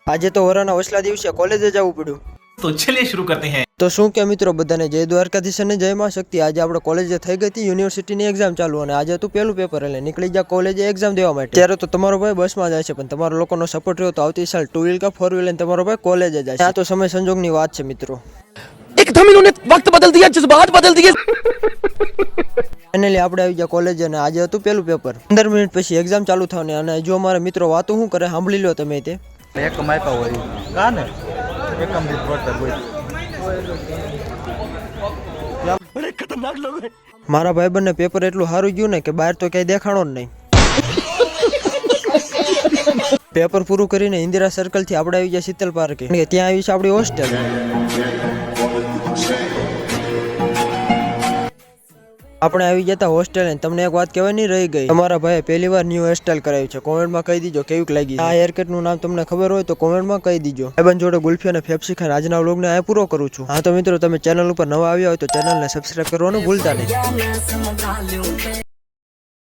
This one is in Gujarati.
આજે તો વરાના વસલા દિવસે કોલેજે જવું પડ્યું। तो चलिए शुरू करते हैं। તો શું કે મિત્રો બધાને જય દ્વારકાધીશ અને જય માં શક્તિ। આજે આપણે કોલેજે થઈ ગઈ હતી યુનિવર્સિટીની એક્ઝામ ચાલુ અને આજે હતું પહેલું પેપર એટલે નીકળી જા કોલેજે એક્ઝામ દેવા માટે। ત્યારે તો તમારો ભાઈ બસમાં જાય છે પણ તમારો લોકોનો સપોર્ટ રહ્યો તો આવતી સાલ 2 વ્હીલ का 4 व्हील લઈને તમારો ભાઈ કોલેજે જાય છે। આ તો સમય સંજોગની વાત છે મિત્રો। एकदम इन्होंने वक्त बदल दिया, जज्बात बदल दिए। ફાઇનલી આપણે આવી ગયા કોલેજ અને આજે હતું પહેલું પેપર। 15 મિનિટ પછી એક્ઝામ ચાલુ થવાની અને જો અમારા મિત્રો વાતો શું કરે સાંભળી લો તમે તે। એકમ આપ્યા હોય કાને એકમ થી પડતર હોય। बड़े खतरनाक लोग हैं। મારા ભાઈબંધને પેપર એટલું સારું ગયું ને કે બહાર તો ક્યાંય દેખાણો જ નહીં। પેપર પૂરું કરીને ઇન્દિરા સર્કલ થી આપણે આવી ગયા શીતલ પાર્કે, ત્યાં આવી છે આપણી હોસ્ટેલ। આપણે આવી ગયા હોસ્ટેલ ને તમને એક વાત કહેવાની રહી ગઈ, તમારા ભાઈએ પહેલી વાર ન્યૂ હેરસ્ટાઈલ કરાવી છે। કોમેન્ટમાં કહી દીજો કેવીક લાગી। આ હેરકટ નું નામ તમને ખબર હોય તો કોમેન્ટમાં કહી દીજો। ભાઈબંધ જોડે ગુલ્ફી અને ફેફસી ખાઈને આજના વ્લોગને આ પૂરો કરું છું। હા તો મિત્રો તમે ચેનલ ઉપર નવા આવ્યા હોય તો ચેનલને સબસ્ક્રાઇબ કરવાનું ભૂલતા નહીં।